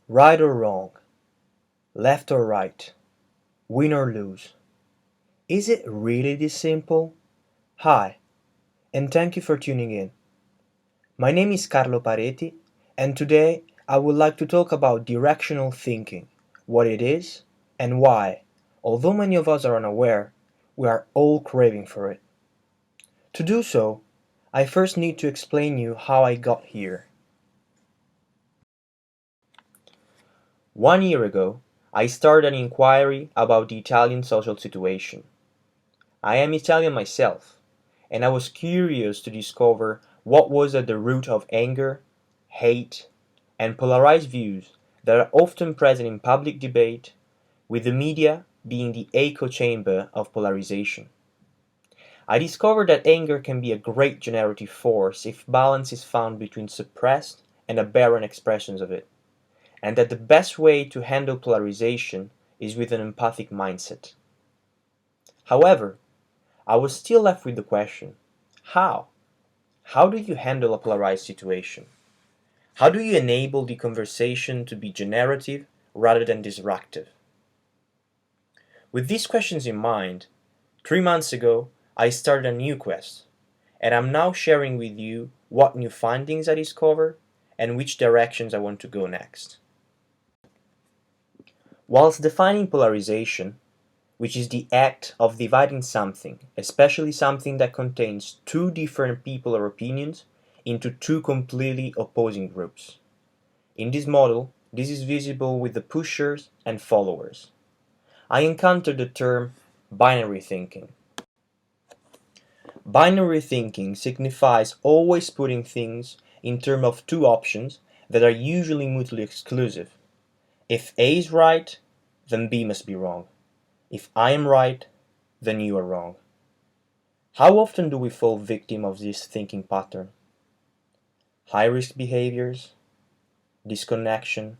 Right or wrong, left or right, win or lose. Is it really this simple? Hi, and thank you for tuning in. My name is Carlo, and today I would like to talk about directional thinking, what it is, and why, although many of us are unaware, we are all craving for it. To do so, I first need to explain you how I got here. 1 year ago, I started an inquiry about the Italian social situation. I am Italian myself, and I was curious to discover what was at the root of anger, hate, and polarized views that are often present in public debate, with the media being the echo chamber of polarization. I discovered that anger can be a great generative force if balance is found between suppressed and aberrant expressions of it, and that the best way to handle polarization is with an empathic mindset. However, I was still left with the question, how? How do you handle a polarized situation? How do you enable the conversation to be generative rather than disruptive? With these questions in mind, 3 months ago, I started a new quest, and I'm now sharing with you what new findings I discovered and which directions I want to go next. Whilst defining polarization, which is the act of dividing something, especially something that contains two different people or opinions, into two completely opposing groups. In this model, this is visible with the pushers and followers. I encountered the term binary thinking. Binary thinking signifies always putting things in terms of two options that are usually mutually exclusive. If A is right, then B must be wrong. If I am right, then you are wrong. How often do we fall victim of this thinking pattern? High-risk behaviors, disconnection,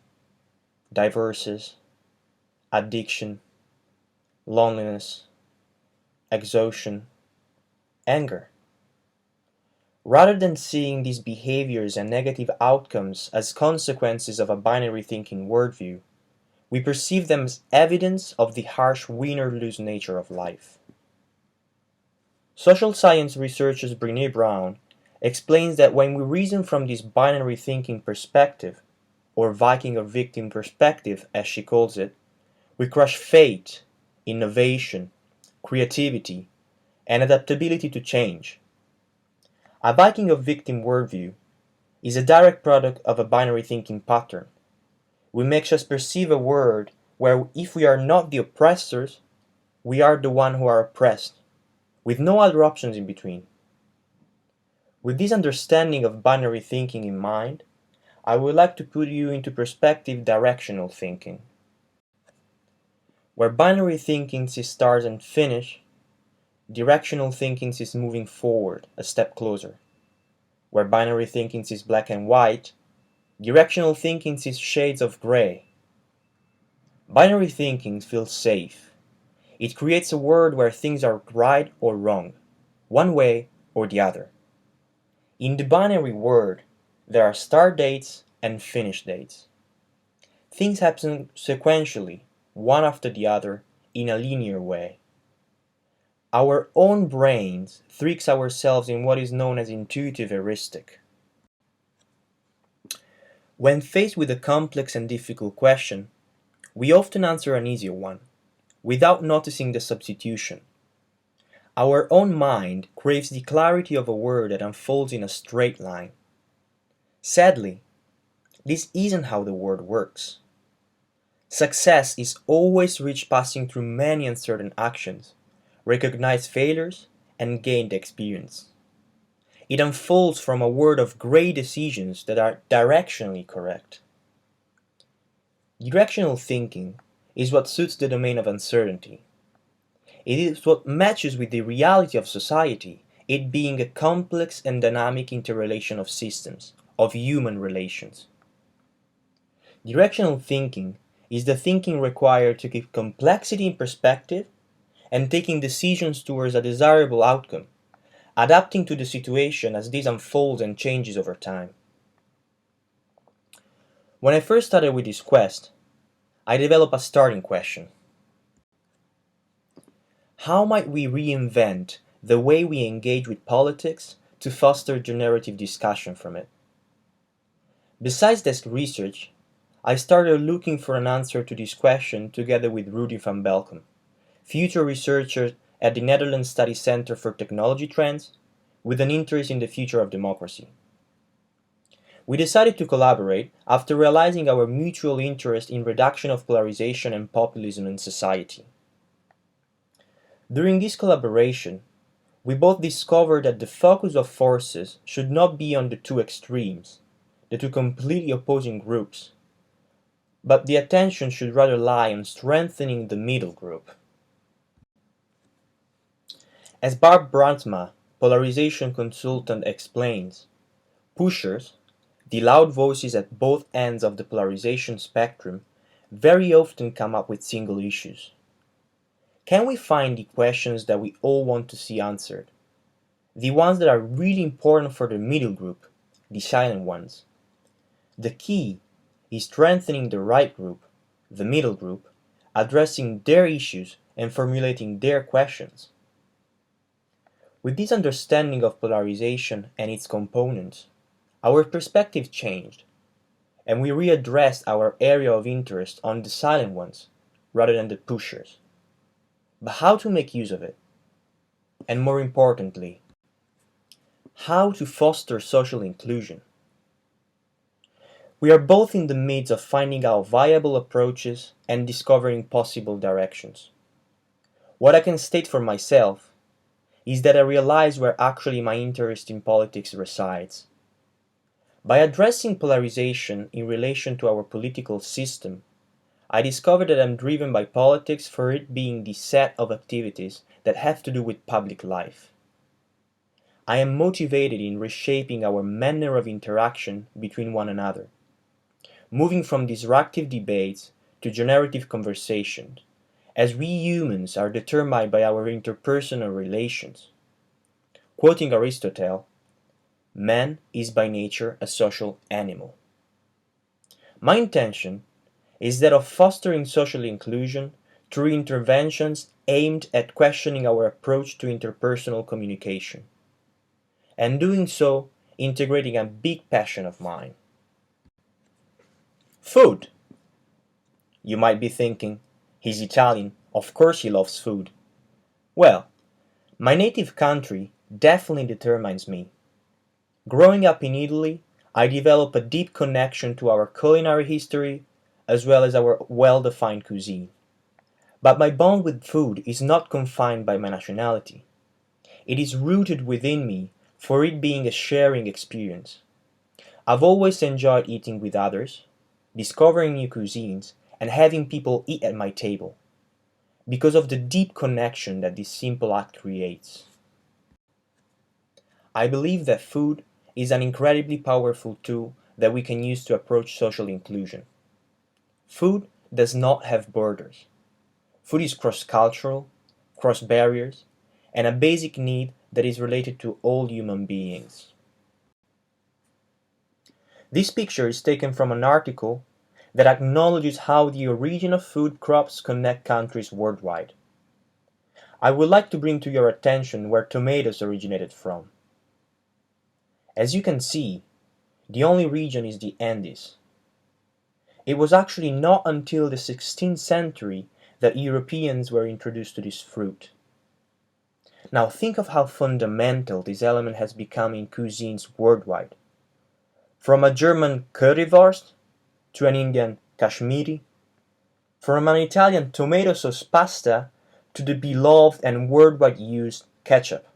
diverses, addiction, loneliness, exhaustion, anger. Rather than seeing these behaviors and negative outcomes as consequences of a binary thinking worldview, we perceive them as evidence of the harsh win-or-lose nature of life. Social science researcher Brené Brown explains that when we reason from this binary thinking perspective, or Viking or victim perspective as she calls it, we crush fate, innovation, creativity, and adaptability to change. A Viking of victim worldview is a direct product of a binary thinking pattern. We makes us perceive a world where if we are not the oppressors, we are the one who are oppressed, with no other options in between. With this understanding of binary thinking in mind, I would like to put you into perspective directional thinking. Where binary thinking sees start and finish, directional thinking sees moving forward, a step closer. Where binary thinking sees black and white, directional thinking sees shades of gray. Binary thinking feels safe. It creates a world where things are right or wrong, one way or the other. In the binary world, there are start dates and finish dates. Things happen sequentially, one after the other, in a linear way. Our own brains tricks ourselves in what is known as intuitive heuristic. When faced with a complex and difficult question, we often answer an easier one, without noticing the substitution. Our own mind craves the clarity of a word that unfolds in a straight line. Sadly, this isn't how the world works. Success is always reached passing through many uncertain actions, recognized failures, and gained experience. It unfolds from a world of gray decisions that are directionally correct. Directional thinking is what suits the domain of uncertainty. It is what matches with the reality of society, it being a complex and dynamic interrelation of systems, of human relations. Directional thinking is the thinking required to keep complexity in perspective and taking decisions towards a desirable outcome, adapting to the situation as this unfolds and changes over time. When I first started with this quest, I developed a starting question. How might we reinvent the way we engage with politics to foster generative discussion from it? Besides desk research, I started looking for an answer to this question together with Rudy van Belkom, future researcher at the Netherlands Study Center for Technology Trends, with an interest in the future of democracy. We decided to collaborate after realizing our mutual interest in reduction of polarization and populism in society. During this collaboration, we both discovered that the focus of forces should not be on the two extremes, the two completely opposing groups, but the attention should rather lie on strengthening the middle group. As Barb Brandsma, polarization consultant, explains, pushers, the loud voices at both ends of the polarization spectrum, very often come up with single issues. Can we find the questions that we all want to see answered? The ones that are really important for the middle group, the silent ones. The key is strengthening the right group, the middle group, addressing their issues and formulating their questions. With this understanding of polarization and its components, our perspective changed, and we readdressed our area of interest on the silent ones rather than the pushers. But how to make use of it? And more importantly, how to foster social inclusion? We are both in the midst of finding out viable approaches and discovering possible directions. What I can state for myself is that I realize where actually my interest in politics resides. By addressing polarization in relation to our political system, I discovered that I'm driven by politics for it being the set of activities that have to do with public life. I am motivated in reshaping our manner of interaction between one another, moving from disruptive debates to generative conversations, as we humans are determined by our interpersonal relations. Quoting Aristotle, man is by nature a social animal. My intention is that of fostering social inclusion through interventions aimed at questioning our approach to interpersonal communication, and doing so integrating a big passion of mine. Food! You might be thinking, he's Italian, of course he loves food. Well, my native country definitely determines me. Growing up in Italy, I developed a deep connection to our culinary history as well as our well-defined cuisine. But my bond with food is not confined by my nationality. It is rooted within me for it being a sharing experience. I've always enjoyed eating with others, discovering new cuisines, and having people eat at my table, because of the deep connection that this simple act creates. I believe that food is an incredibly powerful tool that we can use to approach social inclusion. Food does not have borders. Food is cross-cultural, cross-barriers, and a basic need that is related to all human beings. This picture is taken from an article that acknowledges how the origin of food crops connect countries worldwide. I would like to bring to your attention where tomatoes originated from. As you can see, the only region is the Andes. It was actually not until the 16th century that Europeans were introduced to this fruit. Now think of how fundamental this element has become in cuisines worldwide. From a German currywurst to an Indian kashmiri, from an Italian tomato sauce pasta to the beloved and worldwide used ketchup,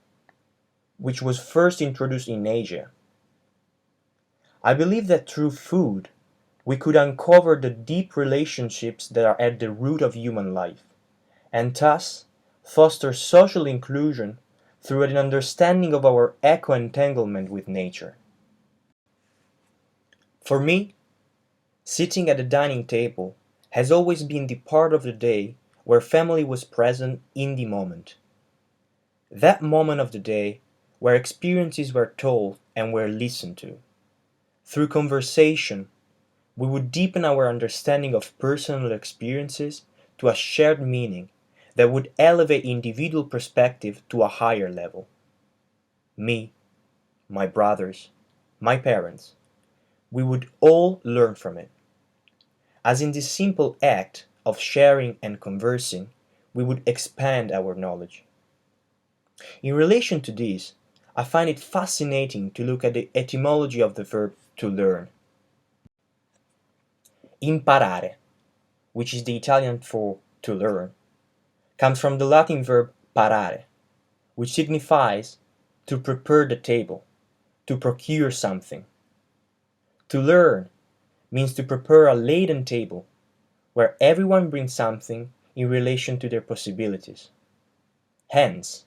which was first introduced in Asia. I believe that through food, we could uncover the deep relationships that are at the root of human life, and thus foster social inclusion through an understanding of our eco-entanglement with nature. For me, sitting at the dining table has always been the part of the day where family was present in the moment. That moment of the day where experiences were told and were listened to. Through conversation, We would deepen our understanding of personal experiences to a shared meaning that would elevate individual perspective to a higher level. Me, my brothers, my parents, we would all learn from it. As in this simple act of sharing and conversing, we would expand our knowledge. In relation to this, I find it fascinating to look at the etymology of the verb to learn. Imparare, which is the Italian for to learn, comes from the Latin verb parare, which signifies to prepare the table, to procure something. To learn means to prepare a laden table, where everyone brings something in relation to their possibilities. Hence,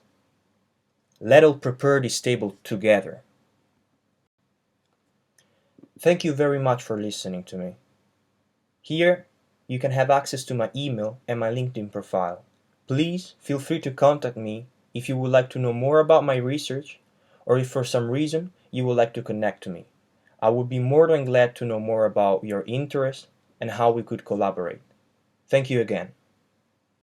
let us prepare this table together. Thank you very much for listening to me. Here, you can have access to my email and my LinkedIn profile. Please feel free to contact me if you would like to know more about my research, or if for some reason you would like to connect to me. I would be more than glad to know more about your interest and how we could collaborate. Thank you again.